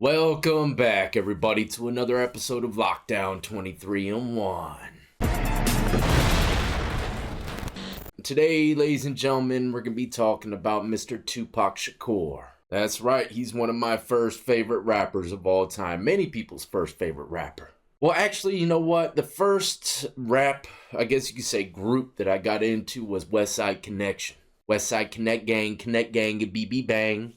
Welcome back, everybody, to another episode of Lockdown 23 in 1. Today, ladies and gentlemen, we're going to be talking about Mr. Tupac Shakur. That's right, he's one of my first favorite rappers of all time. Many people's first favorite rapper. Well, actually, you know what? The first rap, I guess you could say, group that I got into was Westside Connection. Westside Connect Gang, and BB Bang.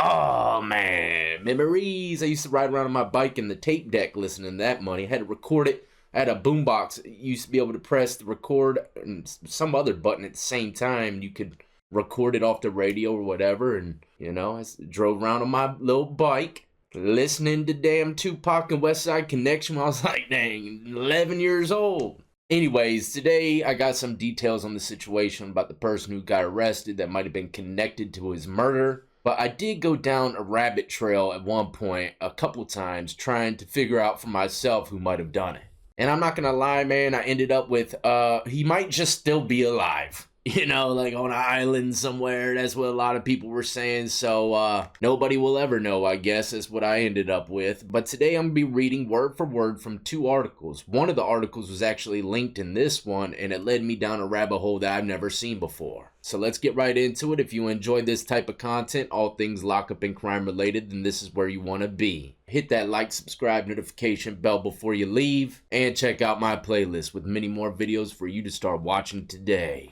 Oh man, memories. I used to ride around on my bike in the tape deck listening to that money. I had to record it. I had a boombox. You used to be able to press the record and some other button at the same time. You could record it off the radio or whatever. And, you know, I drove around on my little bike listening to damn Tupac and Westside Connection when I was like, dang, 11 years old. Anyways, today I got some details on the situation about the person who got arrested that might have been connected to his murder. But I did go down a rabbit trail at one point a couple times trying to figure out for myself who might have done it. And I'm not gonna lie, man, I ended up with, he might just still be alive. You know, like on an island somewhere. That's what a lot of people were saying. So, nobody will ever know, I guess, is what I ended up with. But today I'm going to be reading word for word from two articles. One of the articles was actually linked in this one, and it led me down a rabbit hole that I've never seen before. So let's get right into it. If you enjoy this type of content, all things lockup and crime related, then this is where you want to be. Hit that like, subscribe, notification bell before you leave, and check out my playlist with many more videos for you to start watching today.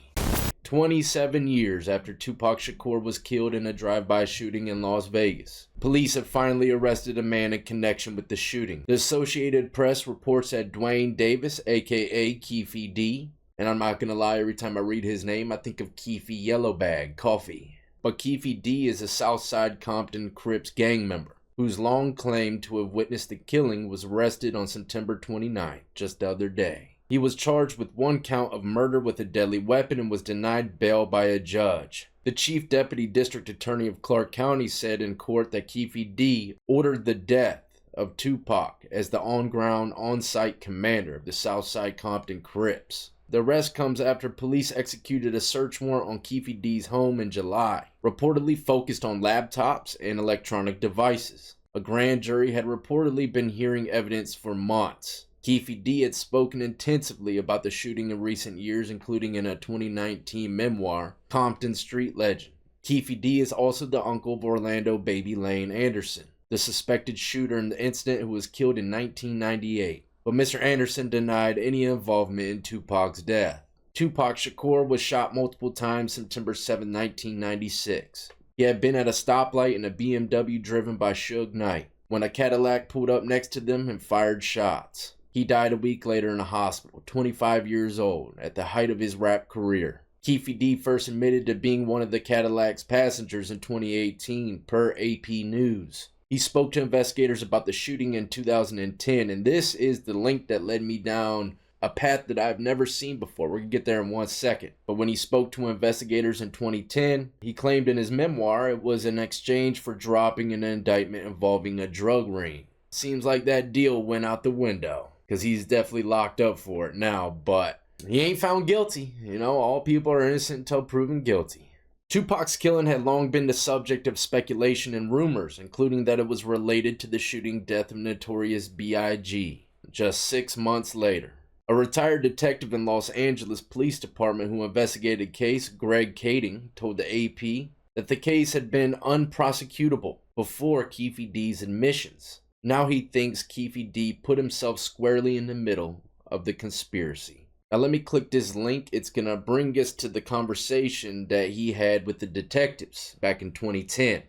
27 years after Tupac Shakur was killed in a drive-by shooting in Las Vegas, police have finally arrested a man in connection with the shooting. The Associated Press reports that Dwayne Davis, aka Keefe D, and I'm not gonna lie, every time I read his name, I think of Keefe Yellowbag Coffee. But Keefe D is a Southside Compton Crips gang member, whose long claim to have witnessed the killing was arrested on September 29th, just the other day. He was charged with one count of murder with a deadly weapon and was denied bail by a judge. The Chief Deputy District Attorney of Clark County said in court that Keefe D ordered the death of Tupac as the on-ground, on-site commander of the Southside Compton Crips. The arrest comes after police executed a search warrant on Keefe D's home in July, reportedly focused on laptops and electronic devices. A grand jury had reportedly been hearing evidence for months. Keefe D had spoken intensively about the shooting in recent years, including in a 2019 memoir, Compton Street Legend. Keefe D is also the uncle of Orlando Baby Lane Anderson, the suspected shooter in the incident who was killed in 1998. But Mr. Anderson denied any involvement in Tupac's death. Tupac Shakur was shot multiple times September 7, 1996. He had been at a stoplight in a BMW driven by Suge Knight when a Cadillac pulled up next to them and fired shots. He died a week later in a hospital, 25 years old, at the height of his rap career. Keefe D first admitted to being one of the Cadillac's passengers in 2018, per AP News. He spoke to investigators about the shooting in 2010, and this is the link that led me down a path that I've never seen before. We're going to get there in 1 second. But when he spoke to investigators in 2010, he claimed in his memoir it was in exchange for dropping an indictment involving a drug ring. Seems like that deal went out the window, because he's definitely locked up for it now, but he ain't found guilty. You know, all people are innocent until proven guilty. Tupac's killing had long been the subject of speculation and rumors, including that it was related to the shooting death of Notorious B.I.G. just 6 months later. A retired detective in Los Angeles Police Department who investigated the case, Greg Kading, told the AP that the case had been unprosecutable before Keefe D's admissions. Now he thinks Keefe D put himself squarely in the middle of the conspiracy. Now let me click this link. It's going to bring us to the conversation that he had with the detectives back in 2010.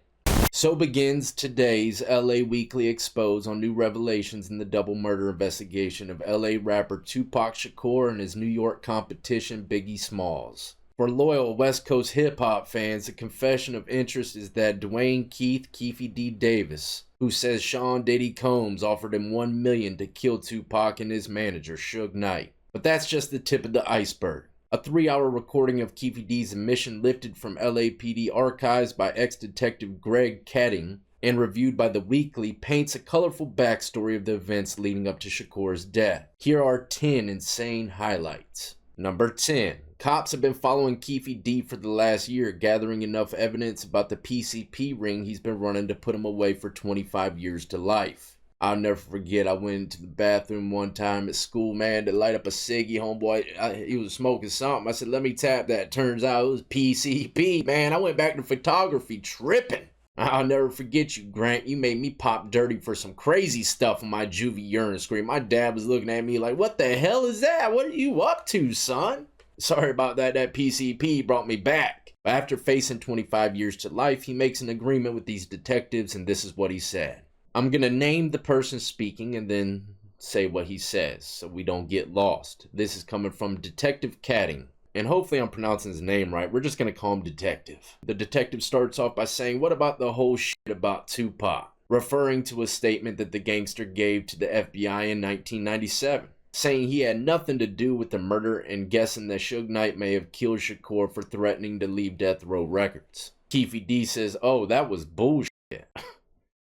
So begins today's LA Weekly Expose on new revelations in the double murder investigation of LA rapper Tupac Shakur and his New York competition Biggie Smalls. For loyal West Coast hip-hop fans, the confession of interest is that Dwayne Keefe D. Davis, who says Sean Diddy Combs offered him $1 million to kill Tupac and his manager, Suge Knight. But that's just the tip of the iceberg. A 3-hour recording of Keefe D's admission lifted from LAPD archives by ex-detective Greg Kading and reviewed by The Weekly paints a colorful backstory of the events leading up to Shakur's death. Here are 10 insane highlights. Number 10. Cops have been following Keefe D for the last year, gathering enough evidence about the PCP ring he's been running to put him away for 25 years to life. I'll never forget, I went into the bathroom one time at school, man, to light up a ciggy. Homeboy, he was smoking something. I said, let me tap that. Turns out it was PCP. Man, I went back to photography tripping. I'll never forget you, Grant. You made me pop dirty for some crazy stuff on my juvie urine screen. My dad was looking at me like, what the hell is that? What are you up to, son? Sorry about that. That PCP brought me back. But after facing 25 years to life, he makes an agreement with these detectives, and this is what he said. I'm going to name the person speaking and then say what he says so we don't get lost. This is coming from Detective Catting. And hopefully I'm pronouncing his name right. We're just going to call him Detective. The detective starts off by saying, what about the whole shit about Tupac? Referring to a statement that the gangster gave to the FBI in 1997. Saying he had nothing to do with the murder and guessing that Suge Knight may have killed Shakur for threatening to leave Death Row Records. Keefe D says, oh, that was bullshit.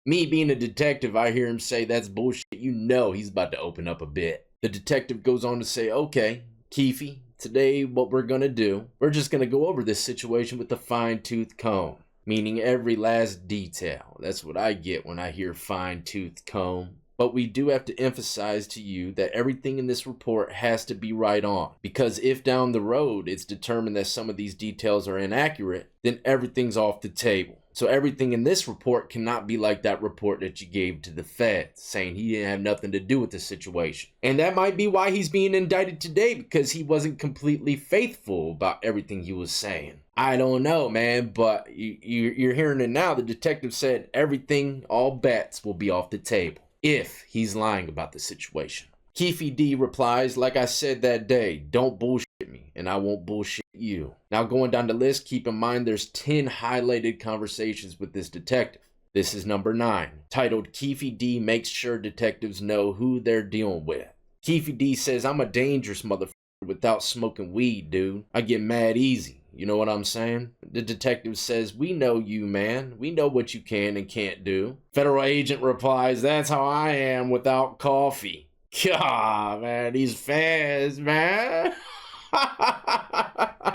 Me being a detective, I hear him say that's bullshit. You know he's about to open up a bit. The detective goes on to say, okay, Keefe, today what we're going to do, we're just going to go over this situation with a fine-tooth comb. Meaning every last detail. That's what I get when I hear fine-tooth comb. But we do have to emphasize to you that everything in this report has to be right on. Because if down the road it's determined that some of these details are inaccurate, then everything's off the table. So everything in this report cannot be like that report that you gave to the feds, saying he didn't have nothing to do with the situation. And that might be why he's being indicted today, because he wasn't completely faithful about everything he was saying. I don't know, man, but you're hearing it now. The detective said everything, all bets will be off the table if he's lying about the situation. Keefe D replies, like I said that day, don't bullshit me, and I won't bullshit you. Now going down the list, keep in mind there's 10 highlighted conversations with this detective. This is number 9, titled Keefe D makes sure detectives know who they're dealing with. Keefe D says, I'm a dangerous motherfucker without smoking weed, dude. I get mad easy. You know what I'm saying? The detective says, we know you, man. We know what you can and can't do. Federal agent replies, that's how I am without coffee. God, man, these fans, man.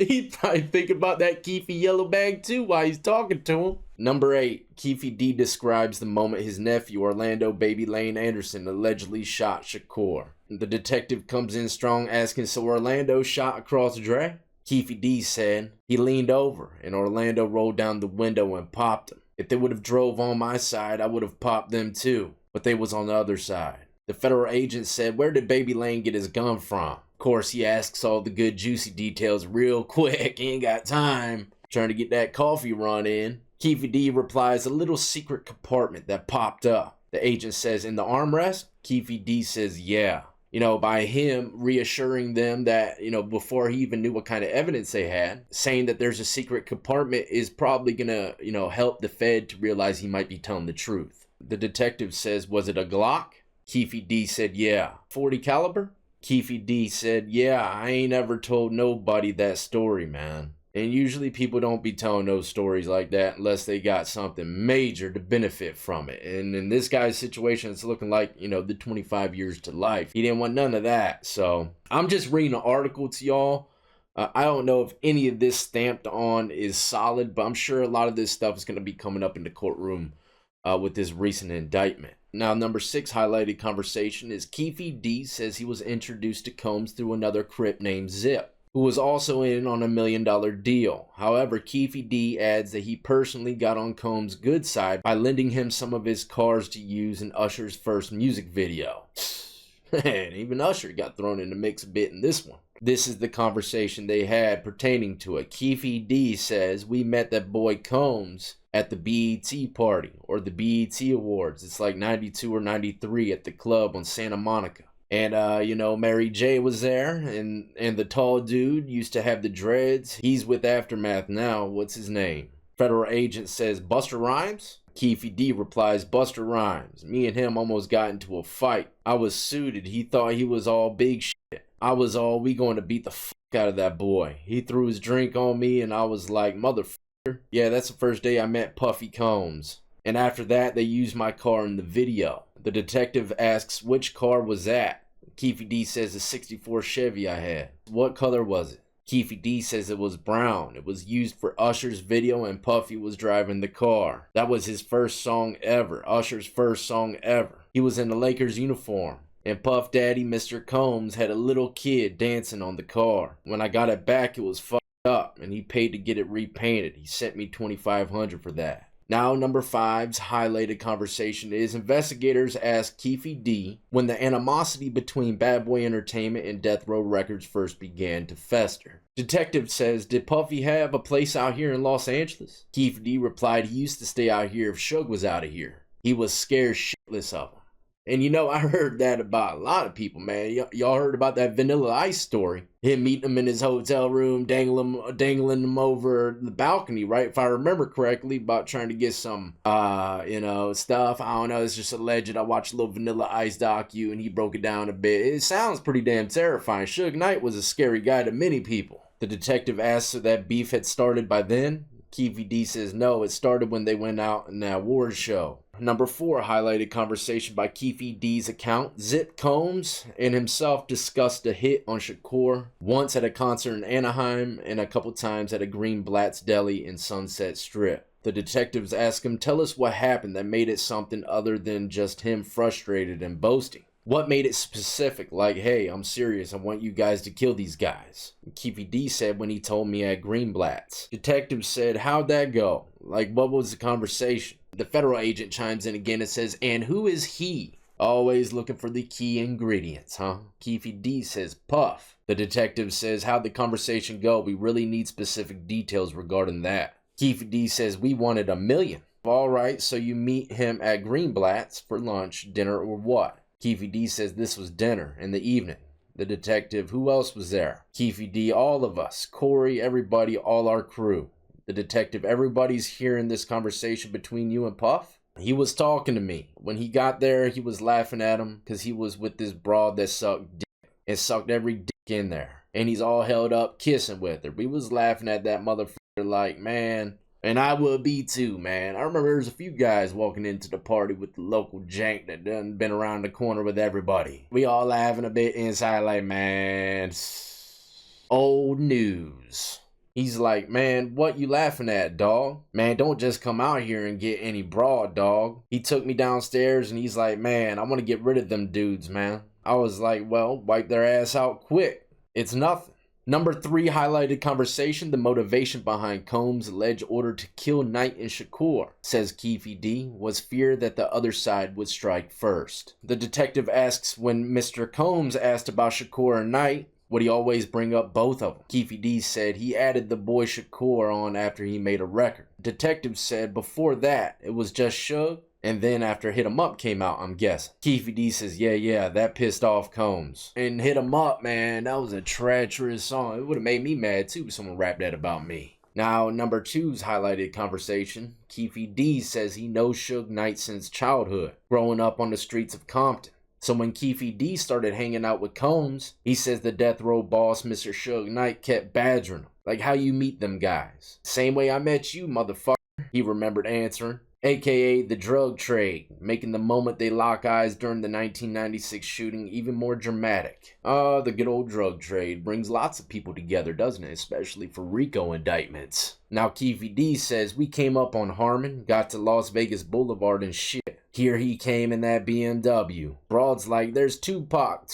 He's probably thinking about that Keefe yellow bag too while he's talking to him. Number 8, Keefe D describes the moment his nephew, Orlando Baby Lane Anderson, allegedly shot Shakur. The detective comes in strong asking, so Orlando shot across Dre? Keefe D said, he leaned over and Orlando rolled down the window and popped him. If they would have drove on my side, I would have popped them too, but they was on the other side. The federal agent said, where did Baby Lane get his gun from? Of course, he asks all the good juicy details real quick. He ain't got time. Trying to get that coffee run in. Keefe D replies, a little secret compartment that popped up. The agent says, in the armrest? Keefe D says, yeah. By him reassuring them that, before he even knew what kind of evidence they had, saying that there's a secret compartment is probably gonna, help the Fed to realize he might be telling the truth. The detective says, was it a Glock? Keefe D said, yeah. 40 caliber? Keefe D said, yeah, I ain't ever told nobody that story, man. And usually people don't be telling those stories like that unless they got something major to benefit from it. And in this guy's situation, it's looking like, the 25 years to life. He didn't want none of that. So I'm just reading an article to y'all. I don't know if any of this stamped on is solid, but I'm sure a lot of this stuff is going to be coming up in the courtroom with this recent indictment. Now, number 6 highlighted conversation is Keefe D says he was introduced to Combs through another Crip named Zip, who was also in on $1 million deal. However, Keefe D adds that he personally got on Combs' good side by lending him some of his cars to use in Usher's first music video. Man, even Usher got thrown in the mix a bit in this one. This is the conversation they had pertaining to it. Keefe D says, we met that boy Combs at the BET party, or the BET Awards. It's like 92 or 93 at the club on Santa Monica. And, Mary J was there, and the tall dude used to have the dreads. He's with Aftermath now. What's his name? Federal agent says, Busta Rhymes? Keefe D replies, Busta Rhymes. Me and him almost got into a fight. I was suited. He thought he was all big shit. I was all, we going to beat the fuck out of that boy. He threw his drink on me, and I was like, motherfucker. Yeah, that's the first day I met Puffy Combs. And after that, they used my car in the video. The detective asks, which car was that? Keefe D says, the 64 Chevy I had. What color was it? Keefy D says it was brown. It was used for Usher's video and Puffy was driving the car. That was his first song ever. Usher's first song ever. He was in a Lakers uniform. And Puff Daddy, Mr. Combs, had a little kid dancing on the car. When I got it back, it was fucked up, and he paid to get it repainted. He sent me $2,500 for that. Now, number 5's highlighted conversation is investigators ask Keefy D when the animosity between Bad Boy Entertainment and Death Row Records first began to fester. Detective says, did Puffy have a place out here in Los Angeles? Keefy D replied he used to stay out here if Suge was out of here. He was scared shitless of him. And you know, I heard that about a lot of people, man. Y'all heard about that Vanilla Ice story. Him meeting him in his hotel room, dangling him over the balcony, right? If I remember correctly, about trying to get some, stuff. I don't know, it's just alleged. I watched a little Vanilla Ice docu and he broke it down a bit. It sounds pretty damn terrifying. Suge Knight was a scary guy to many people. The detective asks if that beef had started by then. Keefy D says no, it started when they went out in that award show. Number 4, highlighted conversation by Keefy D's account. Zip Combs and himself discussed a hit on Shakur, once at a concert in Anaheim and a couple times at a Greenblatt's Deli in Sunset Strip. The detectives ask him, tell us what happened that made it something other than just him frustrated and boasting. What made it specific, like, hey, I'm serious, I want you guys to kill these guys? Keefy D said when he told me at Greenblatt's. Detectives said, how'd that go? Like, what was the conversation? The federal agent chimes in again and says, and who is he? Always looking for the key ingredients, huh? Keefy D says, Puff. The detective says, how'd the conversation go? We really need specific details regarding that. Keefy D says, we wanted $1 million. All right, so you meet him at Greenblatt's for lunch, dinner, or what? Keefy D says this was dinner in the evening. The detective, who else was there? Keefy D, all of us. Corey, everybody, all our crew. The detective, everybody's hearing this conversation between you and Puff? He was talking to me. When he got there, he was laughing at him because he was with this broad that sucked dick and sucked every dick in there. And he's all held up kissing with her. We was laughing at that motherfucker like, man. And I would be too, man. I remember there's a few guys walking into the party with the local jank that done been around the corner with everybody. We all laughing a bit inside like, man, old news. He's like, man, what you laughing at, dog? Man, don't just come out here and get any broad, dog. He took me downstairs and he's like, man, I want to get rid of them dudes, man. I was like, well, wipe their ass out quick. It's nothing. Number 3 highlighted conversation, the motivation behind Combs' alleged order to kill Knight and Shakur, says Keefy D, was fear that the other side would strike first. The detective asks when Mr. Combs asked about Shakur and Knight, would he always bring up both of them? Keefy D said he added the boy Shakur on after he made a record. Detective said before that, it was just Suge. And then after Hit 'Em Up came out, I'm guessing. Keefy D says, yeah, that pissed off Combs. And Hit 'Em Up, man, that was a treacherous song. It would have made me mad too if someone rapped that about me. Now, number 2's highlighted conversation. Keefy D says he knows Suge Knight since childhood, growing up on the streets of Compton. So when Keefy D started hanging out with Combs, he says the death row boss, Mr. Suge Knight, kept badgering him. Like how you meet them guys. Same way I met you, motherfucker, he remembered answering. AKA the drug trade, making the moment they lock eyes during the 1996 shooting even more dramatic. The good old drug trade brings lots of people together, doesn't it? Especially for RICO indictments. Now Keefy D says we came up on Harmon, got to Las Vegas Boulevard and shit. Here he came in that BMW. Broad's like, there's Tupac.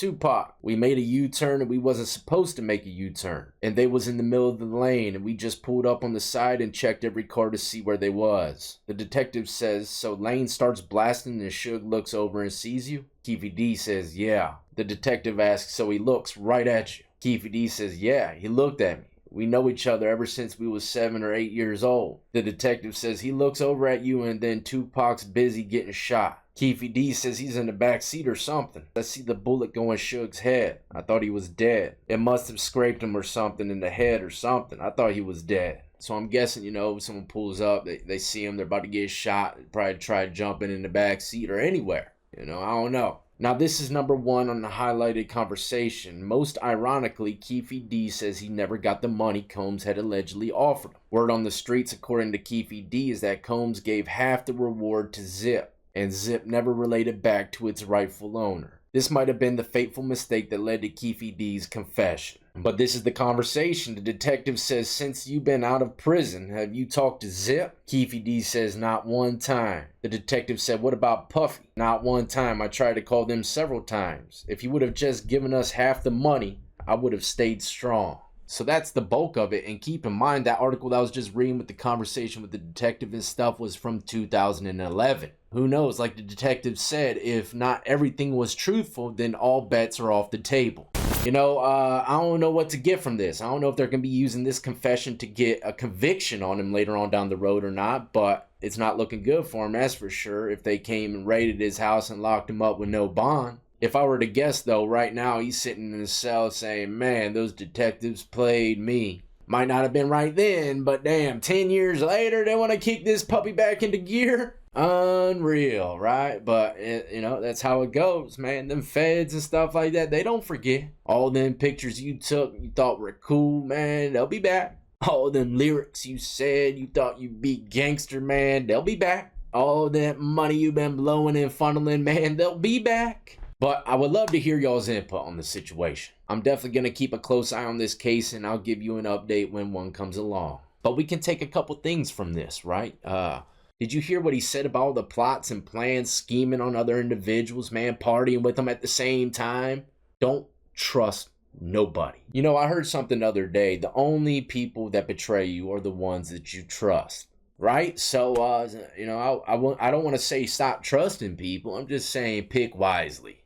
We made a U-turn and we wasn't supposed to make a U-turn. And they was in the middle of the lane and we just pulled up on the side and checked every car to see where they was. The detective says, so Lane starts blasting and Suge looks over and sees you? Keefy D says, yeah. The detective asks, so he looks right at you? Keefy D says, yeah, he looked at me. We know each other ever since we was 7 or 8 years old. The detective says he looks over at you and then Tupac's busy getting shot. Keefy D says he's in the back seat or something. I see the bullet go in Suge's head. I thought he was dead. It must have scraped him or something in the head or something. I thought he was dead. So I'm guessing, if someone pulls up, they see him, they're about to get shot, they probably try jumping in the back seat or anywhere. I don't know. Now this is number 1 on the highlighted conversation. Most ironically, Keefy D says he never got the money Combs had allegedly offered him. Word on the streets, according to Keefy D, is that Combs gave half the reward to Zip, and Zip never related back to its rightful owner. This might have been the fateful mistake that led to Keefy D's confession. But this is the conversation. The detective says, since you've been out of prison, have you talked to Zip? Keefy D says, not one time. The detective said, what about Puffy? Not one time. I tried to call them several times. If you would have just given us half the money, I would have stayed strong. So that's the bulk of it. And keep in mind, that article that I was just reading with the conversation with the detective and stuff was from 2011. Who knows? Like the detective said, if not everything was truthful, then all bets are off the table. I don't know what to get from this. I don't know if they're going to be using this confession to get a conviction on him later on down the road or not, but it's not looking good for him, that's for sure, if they came and raided his house and locked him up with no bond. If I were to guess, though, right now he's sitting in his cell saying, man, those detectives played me. Might not have been right then, but damn, 10 years later, they want to kick this puppy back into gear? Unreal, right? But, that's how it goes, man. Them feds and stuff like that, they don't forget. All them pictures you took, you thought were cool, man, they'll be back. All them lyrics you said, you thought you'd be gangster, man, they'll be back. All that money you've been blowing and funneling, man, they'll be back. But I would love to hear y'all's input on the situation. I'm definitely going to keep a close eye on this case, and I'll give you an update when one comes along. But we can take a couple things from this, right? Did you hear what he said about all the plots and plans, scheming on other individuals, man, partying with them at the same time? Don't trust nobody. I heard something the other day. The only people that betray you are the ones that you trust. Right? So, I don't want to say stop trusting people. I'm just saying pick wisely.